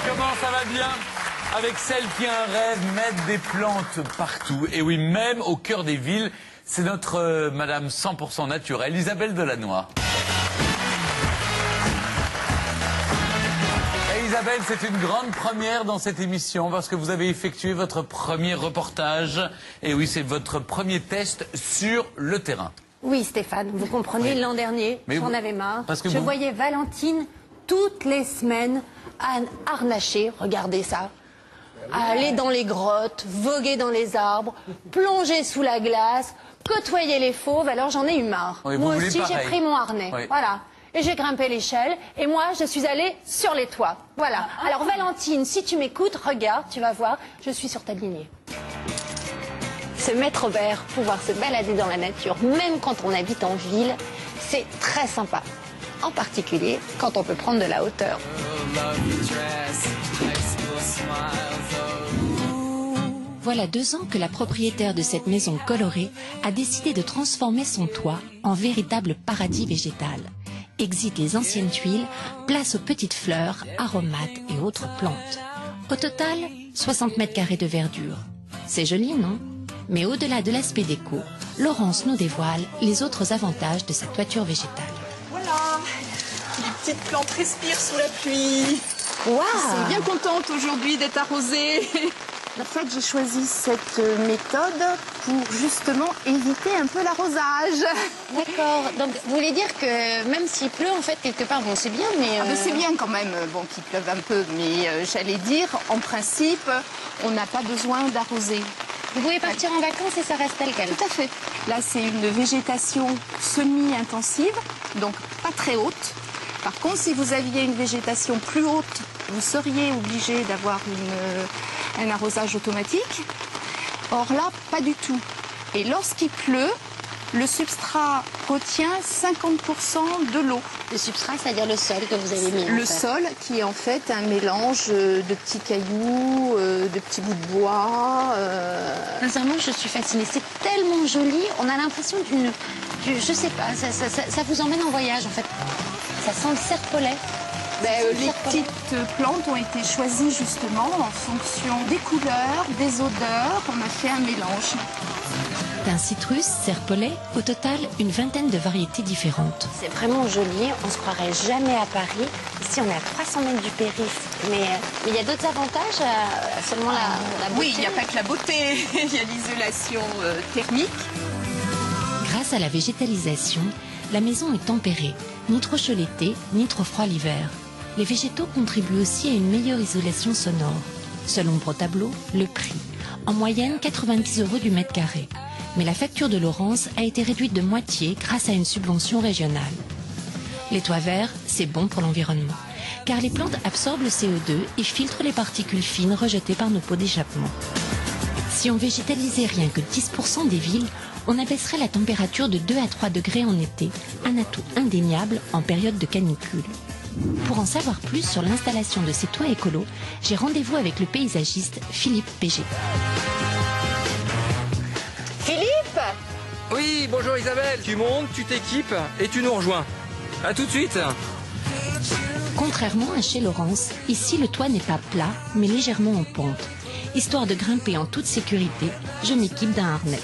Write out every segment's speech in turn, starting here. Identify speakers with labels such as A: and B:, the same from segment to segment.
A: comment ça va bien? Avec celle qui a un rêve, mettre des plantes partout. Et oui, même au cœur des villes, c'est notre Madame 100% naturelle, Isabelle Delannoy. Et Isabelle, c'est une grande première dans cette émission parce que vous avez effectué votre premier reportage. Et oui, c'est votre premier test sur le terrain.
B: Oui, Stéphane, vous comprenez, l'an dernier, j'en avais marre. Je voyais Valentine toutes les semaines harnacher, regardez ça, aller dans les grottes, voguer dans les arbres, plonger sous la glace, côtoyer les fauves, alors j'en ai eu marre.
A: Oui,
B: moi aussi, j'ai pris mon harnais, voilà. Et j'ai grimpé l'échelle, et moi, je suis allée sur les toits. Voilà. Alors Valentine, si tu m'écoutes, regarde, tu vas voir, je suis sur ta lignée. Se mettre au vert, pouvoir se balader dans la nature, même quand on habite en ville, c'est très sympa. En particulier quand on peut prendre de la hauteur.
C: Voilà 2 ans que la propriétaire de cette maison colorée a décidé de transformer son toit en véritable paradis végétal. Exit les anciennes tuiles, place aux petites fleurs, aromates et autres plantes. Au total, 60 mètres carrés de verdure. C'est joli, non ? Mais au-delà de l'aspect déco, Laurence nous dévoile les autres avantages de cette toiture végétale.
D: Voilà, les petites plantes respirent sous la pluie.
B: Waouh!
D: Elles sont bien contentes aujourd'hui d'être arrosées. En fait, j'ai choisi cette méthode pour justement éviter un peu l'arrosage.
B: D'accord, donc vous voulez dire que même s'il pleut, en fait, quelque part, bon, c'est bien, mais...
D: Ah ben, c'est bien quand même, bon, qu'il pleuve un peu, mais j'allais dire, en principe, on n'a pas besoin d'arroser.
B: Vous pouvez partir en vacances et ça reste tel quel.
D: Tout à fait. Là, c'est une végétation semi-intensive, donc pas très haute. Par contre, si vous aviez une végétation plus haute, vous seriez obligé d'avoir un arrosage automatique. Or là, pas du tout. Et lorsqu'il pleut, le substrat retient 50% de l'eau.
B: Le substrat, c'est-à-dire le sol que vous avez mis.
D: Le sol qui est en fait un mélange de petits cailloux, de petits bouts de bois.
B: Sincèrement, je suis fascinée. C'est tellement joli. On a l'impression d'une... Je sais pas, ça vous emmène en voyage, en fait. Ça sent le serpolet.
D: Les petites plantes ont été choisies justement en fonction des couleurs, des odeurs. On a fait un mélange.
C: D'un citrus, serpolet, au total, une vingtaine de variétés différentes.
B: C'est vraiment joli, on se croirait jamais à Paris. Ici, on est à 300 mètres du périph'. Mais il y a d'autres avantages, seulement la beauté.
D: Oui, il n'y a pas que la beauté, il y a l'isolation thermique.
C: Grâce à la végétalisation, la maison est tempérée, ni trop chaud l'été, ni trop froid l'hiver. Les végétaux contribuent aussi à une meilleure isolation sonore. Selon Brotableau, le prix, en moyenne 90 € du mètre carré. Mais la facture de Laurence a été réduite de moitié grâce à une subvention régionale. Les toits verts, c'est bon pour l'environnement, car les plantes absorbent le CO2 et filtrent les particules fines rejetées par nos pots d'échappement. Si on végétalisait rien que 10% des villes, on abaisserait la température de 2 à 3 degrés en été, un atout indéniable en période de canicule. Pour en savoir plus sur l'installation de ces toits écolos, j'ai rendez-vous avec le paysagiste Philippe Péger.
B: Philippe!
E: Oui, bonjour Isabelle. Tu montes, tu t'équipes et tu nous rejoins. À tout de suite.
C: Contrairement à chez Laurence, ici le toit n'est pas plat, mais légèrement en pente. Histoire de grimper en toute sécurité, je m'équipe d'un harnais.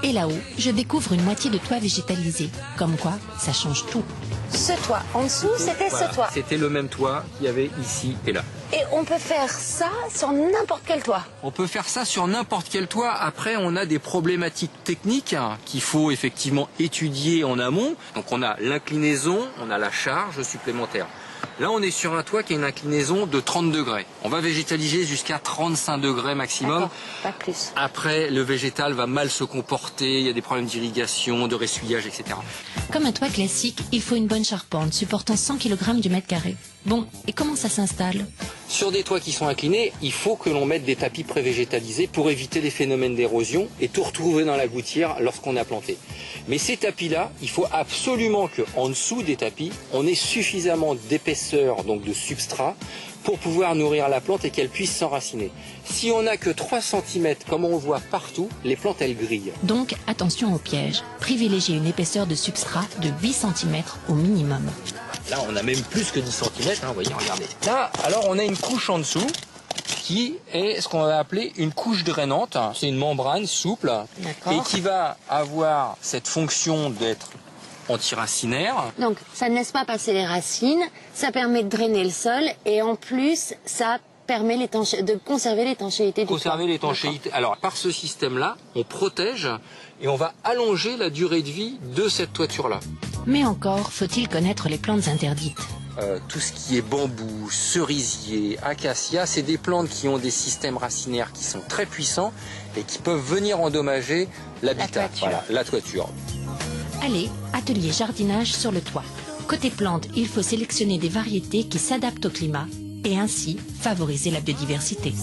C: Et là-haut, je découvre une moitié de toit végétalisé. Comme quoi, ça change tout.
B: Ce toit, en dessous, c'était ce toit.
E: C'était le même toit qu'il y avait ici et là.
B: Et on peut faire ça sur n'importe quel toit.
E: On peut faire ça sur n'importe quel toit. Après, on a des problématiques techniques qu'il faut effectivement étudier en amont. Donc on a l'inclinaison, on a la charge supplémentaire. Là, on est sur un toit qui a une inclinaison de 30 degrés. On va végétaliser jusqu'à 35 degrés maximum.
B: Pas plus.
E: Après, le végétal va mal se comporter, il y a des problèmes d'irrigation, de ressuyage, etc.
C: Comme un toit classique, il faut une bonne charpente supportant 100 kg du mètre carré. Bon, et comment ça s'installe?
E: Sur des toits qui sont inclinés, il faut que l'on mette des tapis prévégétalisés pour éviter les phénomènes d'érosion et tout retrouver dans la gouttière lorsqu'on a planté. Mais ces tapis-là, il faut absolument qu'en dessous des tapis, on ait suffisamment d'épaisseur, donc de substrat, pour pouvoir nourrir la plante et qu'elle puisse s'enraciner. Si on n'a que 3 cm, comme on le voit partout, les plantes, elles grillent.
C: Donc, attention au piège. Privilégiez une épaisseur de substrat de 8 cm au minimum.
E: Là, on a même plus que 10 cm, hein, vous voyez, regardez. Là, alors, on a une couche en dessous qui est ce qu'on va appeler une couche drainante. C'est une membrane souple et qui va avoir cette fonction d'être antiracinaire.
B: Donc, ça ne laisse pas passer les racines, ça permet de drainer le sol et en plus, ça permet de conserver l'étanchéité du toit.
E: Conserver l'étanchéité. Alors, par ce système-là, on protège et on va allonger la durée de vie de cette toiture-là.
C: Mais encore faut-il connaître les plantes interdites.
E: Tout ce qui est bambou, cerisier, acacia, c'est des plantes qui ont des systèmes racinaires qui sont très puissants et qui peuvent venir endommager l'habitat, la toiture.
C: Allez, atelier jardinage sur le toit. Côté plantes, il faut sélectionner des variétés qui s'adaptent au climat et ainsi favoriser la biodiversité.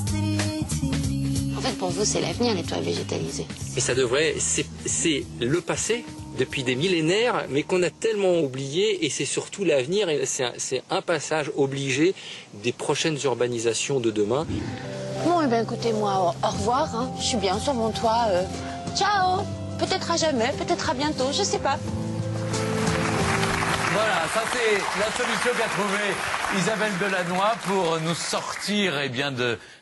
B: En fait, pour vous, c'est l'avenir, les toits végétalisés.
E: Et ça devrait, c'est le passé depuis des millénaires, mais qu'on a tellement oublié, et c'est surtout l'avenir, et c'est un passage obligé des prochaines urbanisations de demain.
B: Bon, eh bien, écoutez, moi, au revoir, hein. Je suis bien sur mon toit. Ciao. Peut-être à jamais, peut-être à bientôt, je sais pas.
A: Voilà, ça c'est la solution qu'a trouvée Isabelle Delannoy pour nous sortir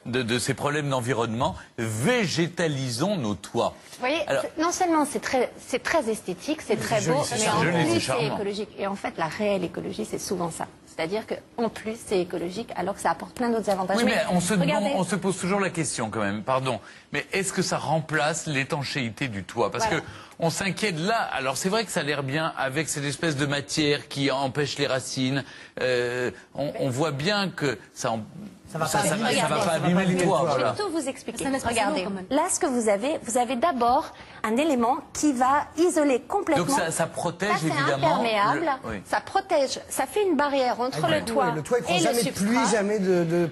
A: de ces problèmes d'environnement. Végétalisons nos toits.
B: Vous voyez, alors, non seulement c'est très esthétique, c'est très beau, mais en plus c'est écologique. Et en fait, la réelle écologie, c'est souvent ça. C'est-à-dire qu'en plus, c'est écologique, alors que ça apporte plein d'autres avantages.
A: Oui, mais on se pose toujours la question quand même, pardon. Mais est-ce que ça remplace l'étanchéité du toit? Parce que on s'inquiète là. Alors c'est vrai que ça a l'air bien avec cette espèce de matière qui empêche les racines. On voit bien que ça va pas abîmer les toits.
B: Je vais tout vous expliquer. Regardez, là ce que vous avez d'abord un élément qui va isoler complètement.
A: Donc ça protège
B: c'est
A: évidemment.
B: Imperméable, ça protège, ça fait une barrière entre le toit
F: le toit, il prend
B: et le
F: jamais de
B: substrat.
F: pluie, jamais de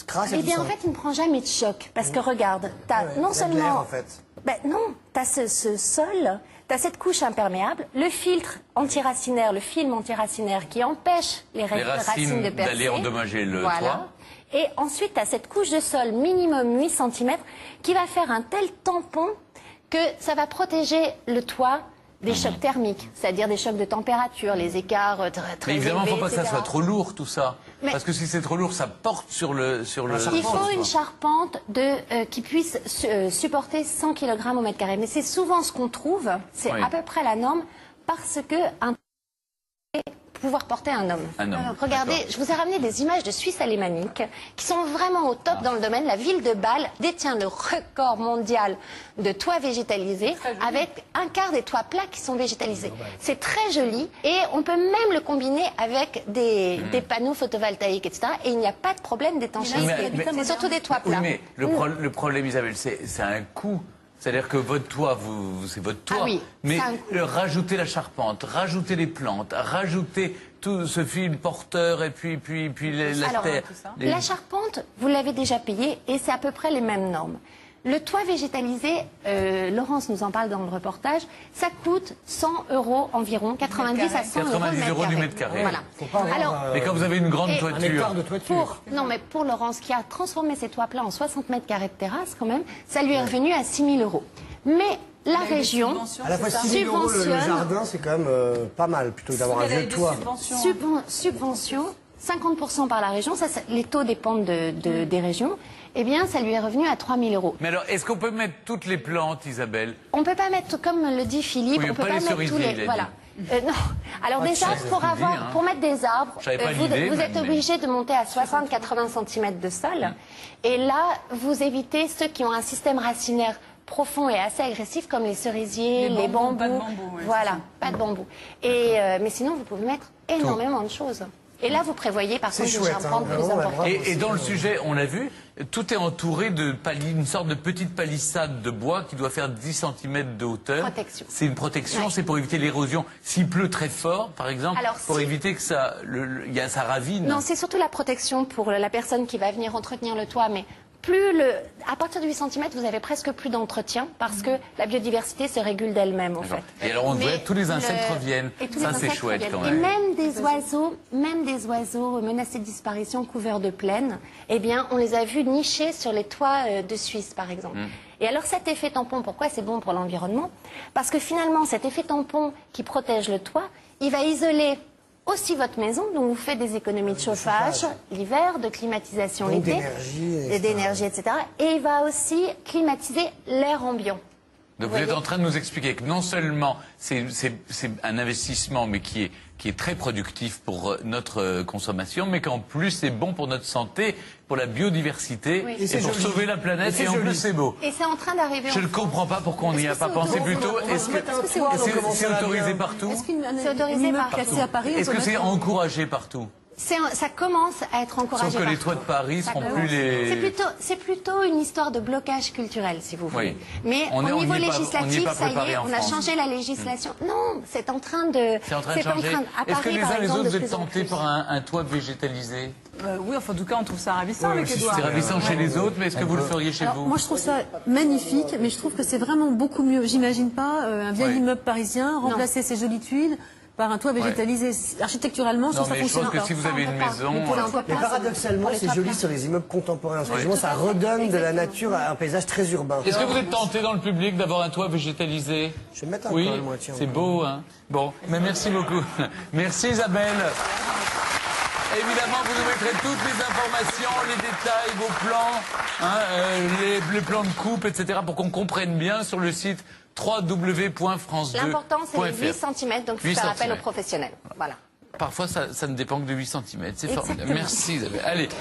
F: crasse.
B: Eh bien en fait, il ne prend jamais de choc parce que regarde, t'as non seulement,
F: en fait.
B: Ben non, tu as ce sol, tu as cette couche imperméable, le filtre antiracinaire, le film antiracinaire qui empêche les racines de percer.
A: D'aller endommager le toit.
B: Et ensuite, tu as cette couche de sol minimum 8 cm qui va faire un tel tampon que ça va protéger le toit des chocs thermiques, c'est-à-dire des chocs de température, les écarts très
A: Mais évidemment, il ne faut pas que ça
B: etc.
A: soit trop lourd, tout ça.
B: Mais
A: parce que si c'est trop lourd, ça porte sur le
B: il faut une charpente qui puisse supporter 100 kg au mètre carré. Mais c'est souvent ce qu'on trouve, c'est à peu près la norme, parce que pouvoir porter un homme. Alors, regardez, je vous ai ramené des images de Suisse alémanique qui sont vraiment au top dans le domaine. La ville de Bâle détient le record mondial de toits végétalisés avec un quart des toits plats qui sont végétalisés. C'est très joli et on peut même le combiner avec des panneaux photovoltaïques, etc. Et il n'y a pas de problème d'étanchéité. C'est surtout des toits plats.
A: Oui, mais le problème, Isabelle, c'est un coût. C'est-à-dire que votre toit, c'est votre toit, mais rajouter la charpente, rajouter les plantes, rajouter tout ce fil porteur et puis la terre.
B: La charpente, vous l'avez déjà payée et c'est à peu près les mêmes normes. Le toit végétalisé, Laurence nous en parle dans le reportage, ça coûte 100 € environ, 90 à 100 €
A: du mètre carré.
B: Voilà.
F: Alors,
A: mais quand vous avez une grande toiture...
F: Un hectare de toiture.
B: Non, mais pour Laurence, qui a transformé ses toits plats en 60 mètres carrés de terrasse, quand même, ça lui est revenu à 6 000 € Mais la région
F: à la fois 6 000 € le jardin, c'est quand même pas mal, plutôt que d'avoir un vieux toit.
B: Subvention, 50% par la région, ça, les taux dépendent des régions. Eh bien, ça lui est revenu à 3 000 €.
A: Mais alors, est-ce qu'on peut mettre toutes les plantes, Isabelle?
B: On ne peut pas mettre, comme le dit Philippe, on peut pas mettre tous les... Voilà. Non. Alors déjà, pour mettre des arbres, vous êtes obligé de monter à 60-80 cm de sol. Et là, vous évitez ceux qui ont un système racinaire profond et assez agressif, comme les cerisiers, les bambous.
G: Pas de bambou,
B: voilà, pas de bambou. Mais sinon, vous pouvez mettre énormément de choses. Et là, vous prévoyez par contre une charpente plus importante.
A: Et dans le sujet, on l'a vu, tout est entouré d'une sorte de petite palissade de bois qui doit faire 10 cm de hauteur.
B: Protection.
A: C'est une protection, c'est pour éviter l'érosion. S'il pleut très fort, par exemple, pour éviter que ça ravine.
B: Non, c'est surtout la protection pour la personne qui va venir entretenir le toit, mais à partir de 8 cm, vous avez presque plus d'entretien parce que la biodiversité se régule d'elle-même, en fait.
A: Et alors, on voit tous les insectes reviennent. Ça, c'est chouette, quand même.
B: Et même des oiseaux menacés de disparition couverts de plaine, eh bien, on les a vus nicher sur les toits de Suisse, par exemple. Et alors, cet effet tampon, pourquoi c'est bon pour l'environnement? Parce que finalement, cet effet tampon qui protège le toit, il va isoler aussi votre maison, donc vous faites des économies de chauffage l'hiver, de climatisation l'été, d'énergie, etc. Et il va aussi climatiser l'air ambiant.
A: Donc vous êtes en train de nous expliquer que non seulement c'est un investissement, mais qui est très productif pour notre consommation, mais qu'en plus c'est bon pour notre santé, pour la biodiversité, et pour sauver la planète, et en plus c'est beau.
B: Et c'est en train d'arriver.
A: Je ne comprends pas pourquoi on n'y a pas pensé plus tôt. Est-ce que c'est autorisé partout?
B: C'est autorisé partout.
A: Est-ce que c'est encouragé partout?
B: Ça commence à être encouragé.
A: Sauf que les toits de Paris seront plus les...
B: C'est plutôt une histoire de blocage culturel, si vous voulez.
A: Oui.
B: Mais au niveau législatif, ça y est, on a changé la législation. Non, c'est en train de...
A: C'est en train de changer. Est-ce que les uns les autres, vous êtes tentés par un toit végétalisé?
G: Oui, enfin, en tout cas, on trouve ça ravissant avec Édouard.
A: C'est ravissant chez les autres, mais est-ce que vous le feriez chez vous?
H: Moi, je trouve ça magnifique, mais je trouve que c'est vraiment beaucoup mieux. J'imagine pas un vieil immeuble parisien remplacer ses jolies tuiles par un toit végétalisé. Architecturalement, ça fonctionne.
A: Je pense que si vous avez une maison...
F: Mais paradoxalement, c'est joli sur les immeubles contemporains. Parce ça redonne de la nature à un paysage très urbain.
A: Est-ce que vous êtes tenté dans le public d'avoir un toit végétalisé?
F: Je vais me mettre un
A: oui,
F: moi, tiens.
A: C'est beau, hein. Bon, mais merci beaucoup. Merci Isabelle. Évidemment, vous nous mettrez toutes les informations, les détails, vos plans, hein, les plans de coupe, etc., pour qu'on comprenne bien sur le site www.france2.fr.
B: L'important, c'est les 8 cm, donc il faut faire appel aux professionnels. Voilà.
A: Parfois, ça ne dépend que de 8 cm. C'est formidable. Merci Isabelle. Allez.